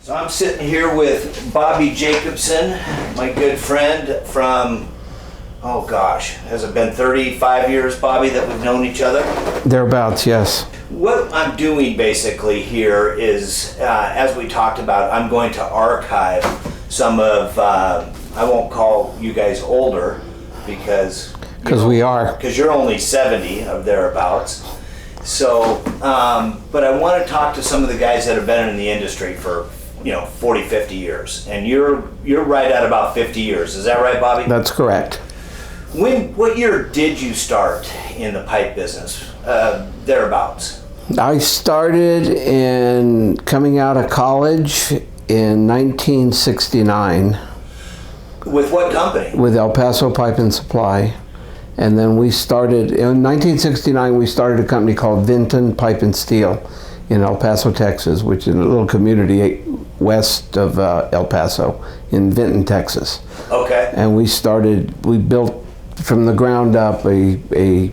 So I'm sitting here with Bobby Jacobson, my good friend from, oh gosh, has it been 35 years, Bobby, that we've known each other? Thereabouts, yes. What I'm doing basically here is, as we talked about, I'm going to archive some of, I won't call you guys older because we are. Because you're only 70 of thereabouts. So, but I want to talk to some of the guys that have been in the industry for, 40, 50 years. And you're right at about 50 years. Is that right, Bobby? That's correct. What year did you start in the pipe business? Thereabouts. I started in coming out of college in 1969. With what company? With El Paso Pipe and Supply. And then we started, in 1969, we started a company called Vinton Pipe and Steel in El Paso, Texas, which is a little community west of El Paso in Vinton, Texas. Okay. And we built from the ground up a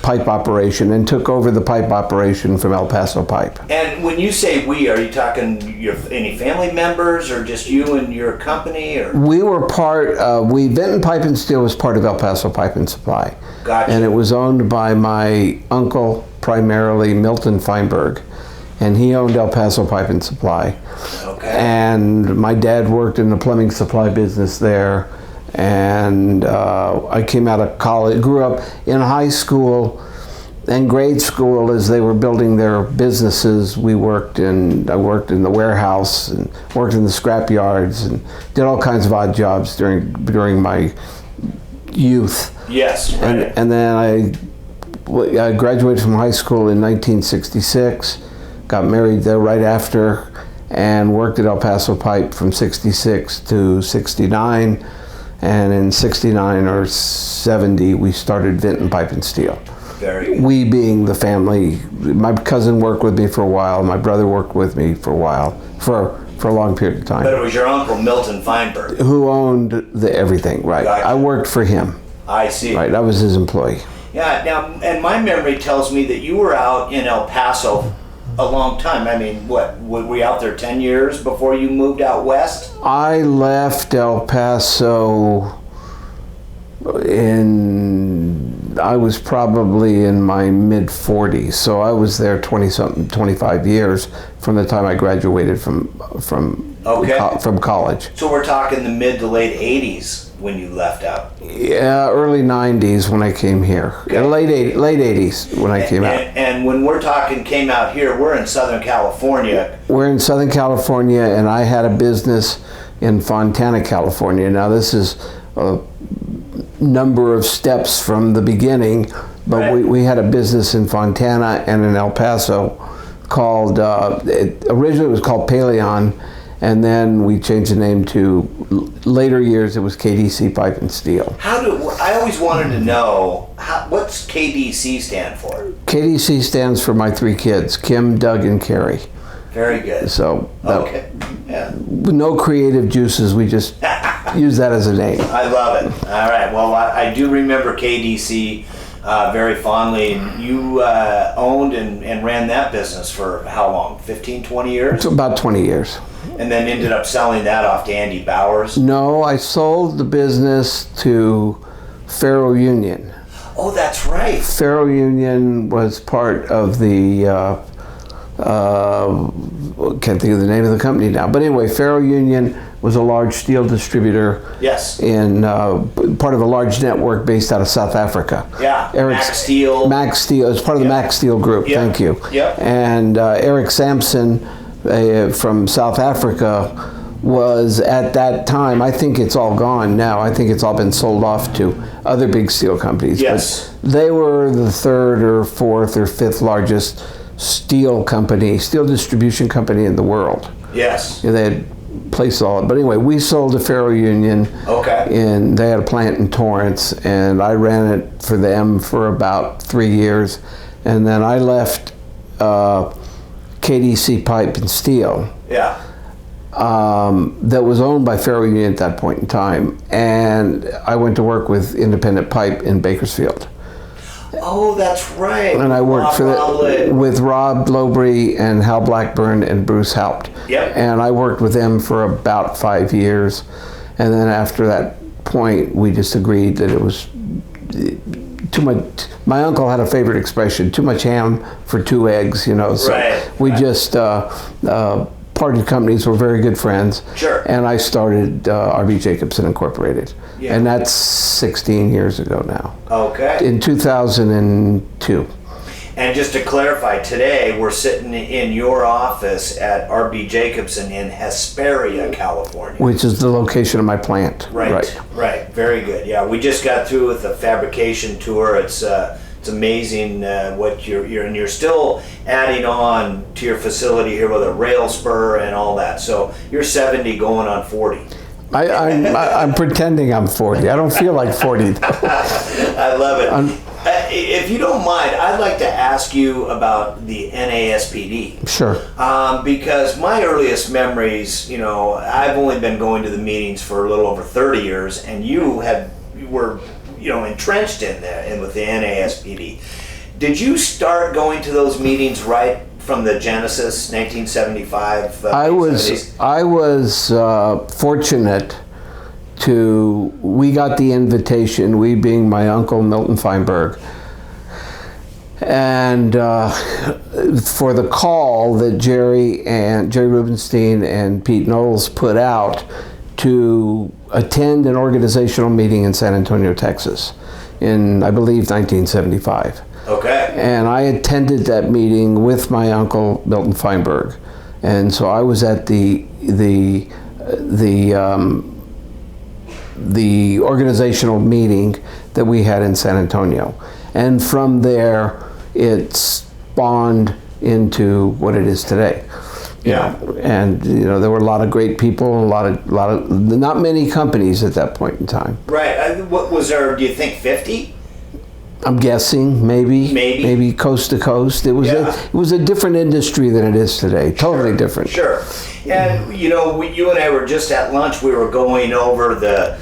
pipe operation and took over the pipe operation from El Paso Pipe. And when you say we, are you talking any family members or just you and your company? Or? We were Vinton Pipe and Steel was part of El Paso Pipe and Supply. Gotcha. And it was owned by my uncle, primarily Milton Feinberg. And he owned El Paso Pipe and Supply. Okay. And my dad worked in the plumbing supply business there. And I came out of college, grew up in high school and grade school as they were building their businesses. I worked in the warehouse and worked in the scrap yards and did all kinds of odd jobs during my youth. Yes. Right. And then I graduated from high school in 1966, got married there right after, and worked at El Paso Pipe from 66 to 69. And in 69 or 70, we started Vinton Pipe and Steel. Very good. We being the family. My cousin worked with me for a while. My brother worked with me for a while, for a long period of time. But it was your uncle, Milton Feinberg. Who owned everything, right. Gotcha. I worked for him. I see. Right, I was his employee. Yeah, now, and my memory tells me that you were out in El Paso a long time. I mean, were we out there 10 years before you moved out west? I left El Paso I was probably in my mid-40s, so I was there 25 years from the time I graduated from college. So we're talking the mid to late 80s when you left out. Yeah, early 90s when I came here. Okay. Late 80s when I came out. And when we're talking came out here, we're in Southern California. We're in Southern California, and I had a business in Fontana, California. Now this is a number of steps from the beginning, but right. we had a business in Fontana and in El Paso called, originally it was called Paleon, and then we changed the name to, later years it was KDC Pipe and Steel. I always wanted to know, what's KDC stand for? KDC stands for my three kids, Kim, Doug, and Carrie. Very good. So, okay. Yeah. No creative juices, we just use that as a name. I love it. All right. Well, I do remember KDC very fondly. You owned and ran that business for how long? 15, 20 years? It's about 20 years. And then ended up selling that off to Andy Bowers? No, I sold the business to Faro Union. Oh, that's right. Faro Union was part of the can't think of the name of the company now, but anyway, Faro Union was a large steel distributor. Yes. In part of a large network based out of South Africa. Yeah. Max Steel. Max Steel. It's part of the Max Steel group. Yep. Thank you. Yep. And Eric Sampson from South Africa was at that time. I think it's all gone now. I think it's all been sold off to other big steel companies. Yes. But they were the third or fourth or fifth largest steel distribution company in the world. Yes. They had places all, but anyway, we sold to Faro Union. Okay. And they had a plant in Torrance, and I ran it for them for about 3 years, and then I left KDC Pipe and Steel. Yeah. That was owned by Faro Union at that point in time, and I went to work with Independent Pipe in Bakersfield. Oh, that's right. And I worked with Rob Lowry and Hal Blackburn and Bruce Haupt. Yep. And I worked with them for about 5 years. And then after that point, we just agreed that it was too much. My uncle had a favorite expression, too much ham for 2 eggs, you know. So we just parted companies, were very good friends. Sure. And I started R.B. Jacobson Incorporated. Yeah. And that's 16 years ago now. Okay. In 2002. And just to clarify, today we're sitting in your office at R.B. Jacobson in Hesperia, California. Which is the location of my plant. Right. Very good. Yeah, we just got through with the fabrication tour. It's amazing what you're still adding on to your facility here with a rail spur and all that. So you're 70 going on 40. I'm pretending I'm 40. I don't feel like 40 though. I love it. If you don't mind, I'd like to ask you about the NASPD. Sure. Because my earliest memories, you know, I've only been going to the meetings for a little over 30 years, and you were, you know, entrenched in with the NASPD. Did you start going to those meetings right from the Genesis, 1975? I was fortunate we got the invitation, we being my uncle Milton Feinberg, and for the call that Jerry Rubenstein and Pete Knowles put out to attend an organizational meeting in San Antonio, Texas, in, I believe, 1975. Okay. And I attended that meeting with my uncle Milton Feinberg, and so I was at the organizational meeting that we had in San Antonio, and from there it spawned into what it is today. Yeah. And you know, there were a lot of great people, a lot of not many companies at that point in time. Right. What was there? Do you think 50? I'm guessing maybe coast to coast. It was a different industry than it is today. Totally different. Sure. And you know, you and I were just at lunch. We were going over the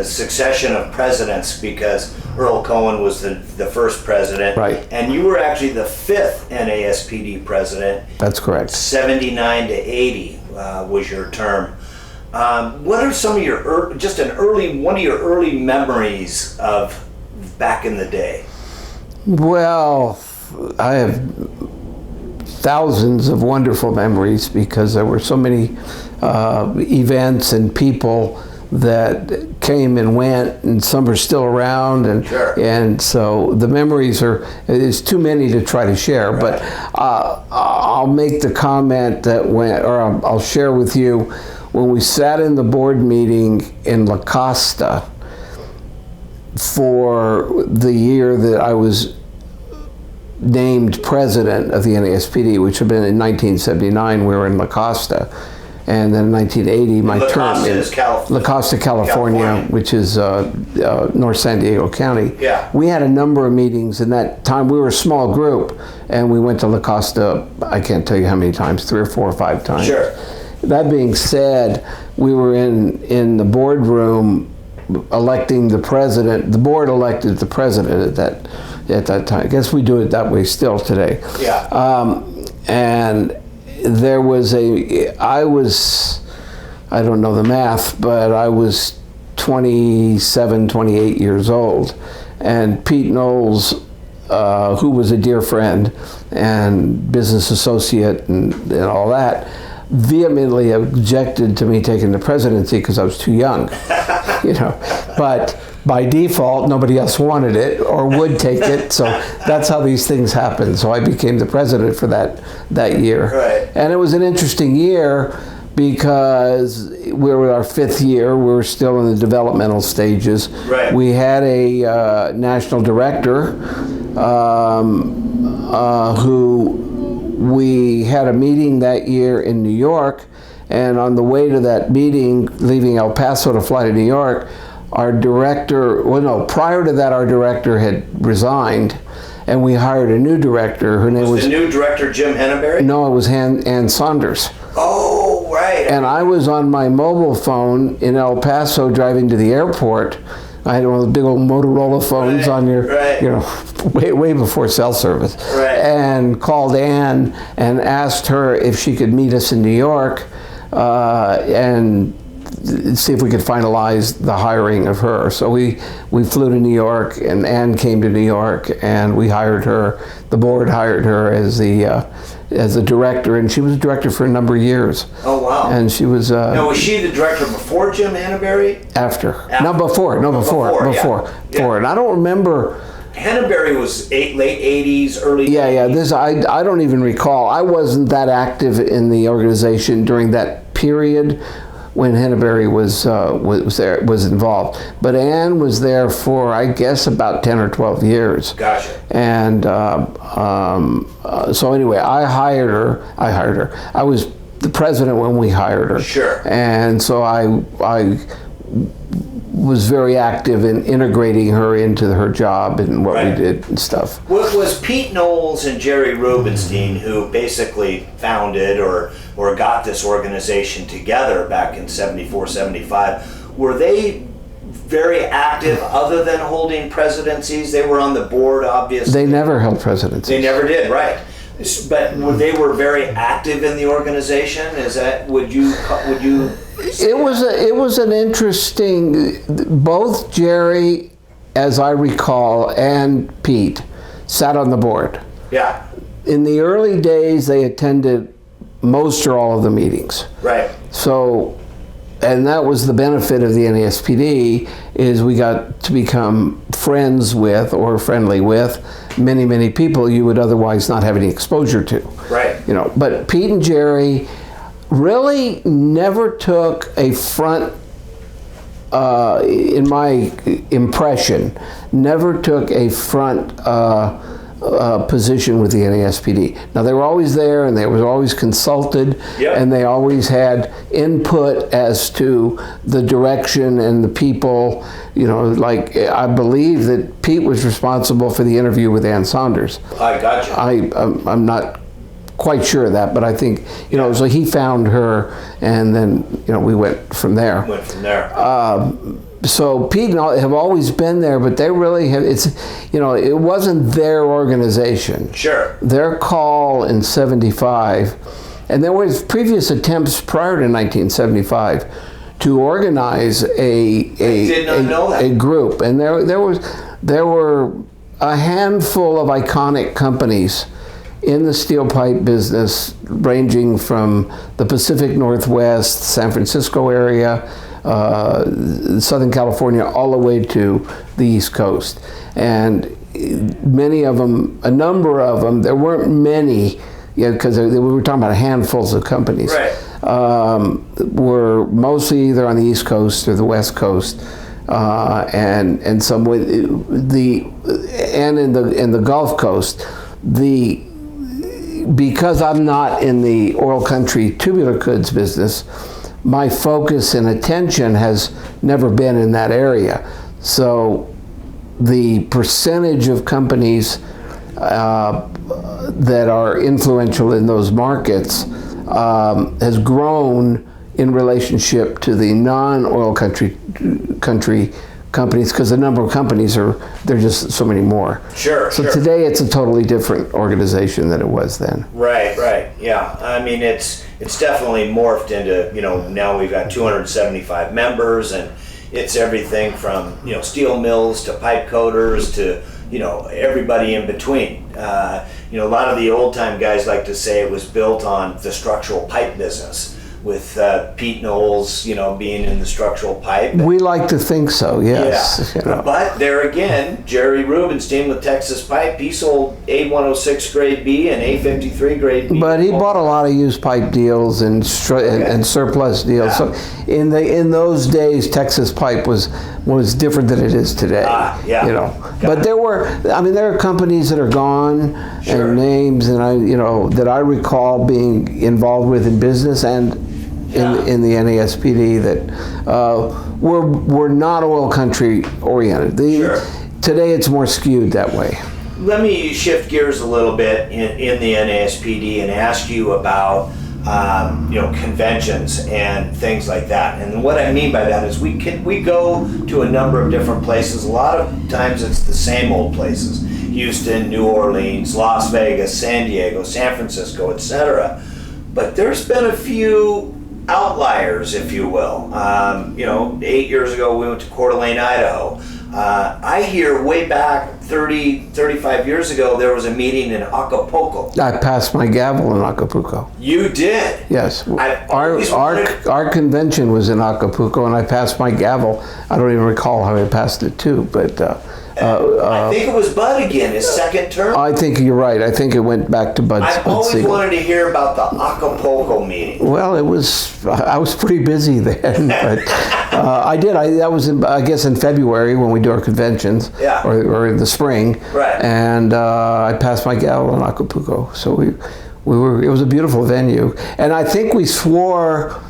succession of presidents, because Earl Cohen was the first president. Right. And you were actually the 5th NASPD president. That's correct. 79 to 80 was your term. What are some of your one of your early memories of back in the day? Well, I have thousands of wonderful memories, because there were so many events and people that came and went, and some are still around, and sure. And so the memories it's too many to try to share. Right. But I'll make the comment that I'll share with you when we sat in the board meeting in La Costa for the year that I was named president of the NASPD, which had been in 1979. We were in La Costa. And then in 1980, my term in La Costa, California, which is North San Diego County. Yeah. We had a number of meetings in that time. We were a small group, and we went to La Costa, I can't tell you how many times, 3 or 4 or 5 times. Sure. That being said, we were in the boardroom electing the president. The board elected the president at that time. I guess we do it that way still today. Yeah. And there was I don't know the math, but I was 27, 28 years old. And Pete Knowles, who was a dear friend and business associate and all that, vehemently objected to me taking the presidency because I was too young, you know. But by default, nobody else wanted it or would take it, so that's how these things happen. So I became the president for that year. Right. And it was an interesting year because we were our 5th year. We were still in the developmental stages. Right. We had a national director who we had a meeting that year in New York, and on the way to that meeting, leaving El Paso to fly to New York, our director, prior to that, our director had resigned, and we hired a new director. Her name was the new director Jim Henneberry? No, it was Ann Saunders. Oh, right. And I was on my mobile phone in El Paso driving to the airport, I had one of those big old Motorola phones Right, on your, right. you know, way before cell service. Right. And called Ann and asked her if she could meet us in New York and see if we could finalize the hiring of her. So we flew to New York, and Ann came to New York, and we hired her. The board hired her as a director, and she was a director for a number of years. Oh, wow. And she was Now, was she the director before Jim Hannaberry? after. After. No, before. Yeah. And I don't remember. Hannaberry was late 80s, early Yeah. 90s. This I don't even recall. I wasn't that active in the organization during that period when Hannaberry was involved. But Ann was there for, I guess, about 10 or 12 years. Gotcha. And so anyway, I hired her. I was the president when we hired her. Sure. And so I was very active in integrating her into her job and what Right. we did and stuff. Was Pete Knowles and Jerry Rubenstein, who basically founded or got this organization together back in 74, 75, were they very active other than holding presidencies? They were on the board, obviously. They never held presidencies. They never did, right. But they were very active in the organization? Is that, would you It was an interesting. Both Jerry, as I recall, and Pete sat on the board. Yeah, In the early days, they attended most or all of the meetings. right. So, and that was the benefit of the NASPD, is we got to become friends with or friendly with many people you would otherwise not have any exposure to. Right. You know, but Pete and Jerry really never took a front, in my impression, never took a front position with the NASPD. Now, they were always there, and they were always consulted, Yep. and they always had input as to the direction and the people. You know, like, I believe that Pete was responsible for the interview with Ann Saunders. I gotcha. I'm not quite sure of that, but I think, you know, so he found her, and then, you know, we went from there. Went from there. So Pete and I have always been there, but they really have, it's, you know, it wasn't their organization. Sure. Their call in 75, and there was previous attempts prior to 1975 to organize did not know that. a group, and there were a handful of iconic companies in the steel pipe business, ranging from the Pacific Northwest, San Francisco area, Southern California, all the way to the East Coast. And many of them, a number of them, there weren't many, because we were talking about handfuls of companies, Right. were mostly either on the East Coast or the West Coast, and some with in the Gulf Coast. Because I'm not in the oil country tubular goods business, my focus and attention has never been in that area. So the percentage of companies that are influential in those markets has grown in relationship to the non-oil country companies, because the number of companies there's just so many more. Sure. So sure. today it's a totally different organization than it was then. Right, yeah. I mean, it's definitely morphed into, you know, now we've got 275 members, and it's everything from, you know, steel mills to pipe coaters to, you know, everybody in between. You know, a lot of the old time guys like to say it was built on the structural pipe business, with Pete Knowles, you know, being in the structural pipe. We like to think so, yes. Yeah. You know. But there again, Jerry Rubenstein with Texas Pipe, he sold A106 grade B and A53 grade B. But he bought a lot of used pipe deals and surplus deals. Yeah. So in those days, Texas Pipe was different than it is today. Yeah. You know, but there are companies that are gone, Sure. and names, and that I recall being involved with in business and in the NASPD that were not oil country oriented. Sure. Today it's more skewed that way. Let me shift gears a little bit in the NASPD and ask you about conventions and things like that. And what I mean by that is we go to a number of different places. A lot of times it's the same old places: Houston, New Orleans, Las Vegas, San Diego, San Francisco, etc. But there's been a few outliers, if you will. 8 years ago we went to Coeur d'Alene, Idaho. I hear way back 30, 35 years ago there was a meeting in Acapulco. I passed my gavel in Acapulco. You did? Yes. Our convention was in Acapulco, and I passed my gavel. I don't even recall how I passed it to, but I think it was Bud again, his second term. I think you're right. I think it went back to Bud. I've always wanted to hear about the Acapulco meeting. Well, I was pretty busy then, but I did. That was I guess in February when we do our conventions, yeah, or in the spring, right? And I passed my gavel in Acapulco, so we were. It was a beautiful venue, and I think we swore.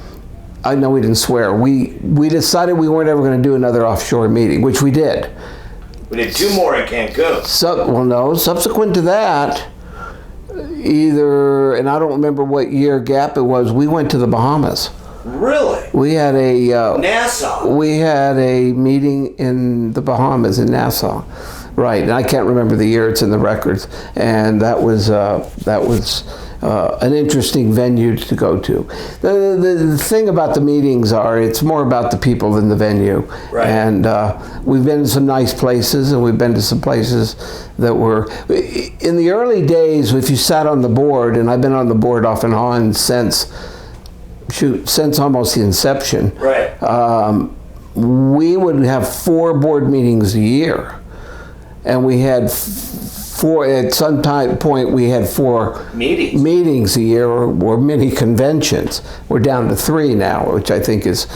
I know we didn't swear. We decided we weren't ever going to do another offshore meeting, which we did. We did 2 more in Cancun. Subsequent to that, and I don't remember what year gap it was, we went to the Bahamas. Really? We had Nassau. We had a meeting in the Bahamas, in Nassau. Right, and I can't remember the year, it's in the records. And that was an interesting venue to go to. The thing about the meetings it's more about the people than the venue. Right. And we've been to some nice places, and we've been to some places that were, in the early days, if you sat on the board, and I've been on the board off and on since almost the inception. Right. We would have 4 board meetings a year. And we had 4, at some point we had 4 meetings a year, or mini conventions. We're down to 3 now, which I think is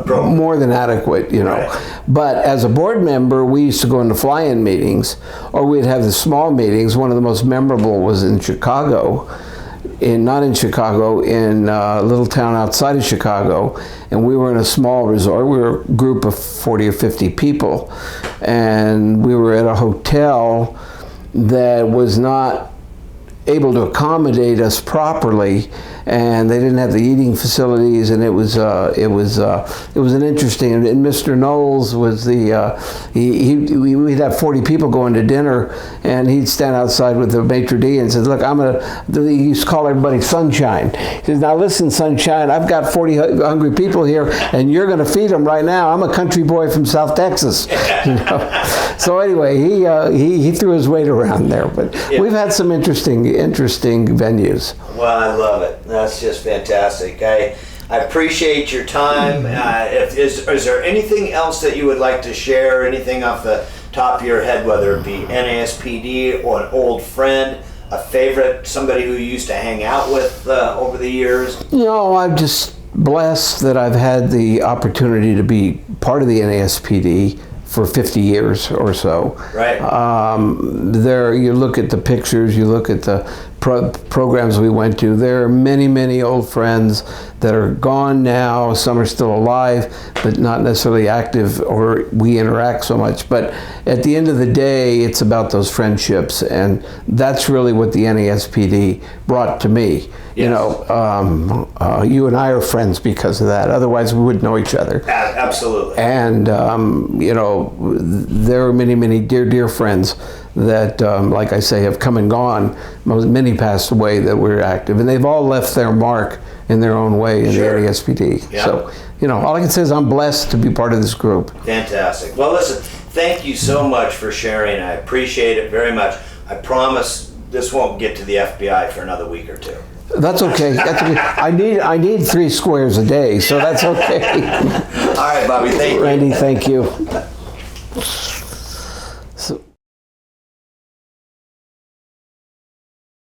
more than adequate, Right. But as a board member, we used to go into fly-in meetings, or we'd have the small meetings. One of the most memorable was in Chicago. Not in Chicago, in a little town outside of Chicago, and we were in a small resort. We were a group of 40 or 50 people, and we were at a hotel that was not able to accommodate us properly, and they didn't have the eating facilities, and it was an interesting. And Mr. Knowles was we'd have 40 people going to dinner, and he'd stand outside with the maitre d' and says, "Look, he used to call everybody Sunshine." He says, "Now listen, Sunshine, I've got 40 hungry people here, and you're going to feed them right now. I'm a country boy from South Texas." So anyway, he threw his weight around there, but yeah. We've had some interesting venues. Well, I love it. That's just fantastic. I appreciate your time. Is there anything else that you would like to share? Anything off the top of your head, whether it be NASPD or an old friend, a favorite, somebody who you used to hang out with over the years? I'm just blessed that I've had the opportunity to be part of the NASPD for 50 years or so. Right. You look at the pictures, you look at the programs we went to. There are many, many old friends that are gone now. Some are still alive, but not necessarily active, or we interact so much. But at the end of the day, it's about those friendships, and that's really what the NASPD brought to me. Yes. You and I are friends because of that. Otherwise, we wouldn't know each other. Absolutely. And there are many, many dear friends that, like I say, have come and gone. Many passed away that were active, and they've all left their mark in their own way in Sure. the NASPD. Yeah. So, all I can say is I'm blessed to be part of this group. Fantastic. Well, listen, thank you so much for sharing. I appreciate it very much. I promise this won't get to the FBI for another week or 2. That's okay. I need 3 squares a day, so that's okay. All right, Bobby. Thank you. Randy, thank you.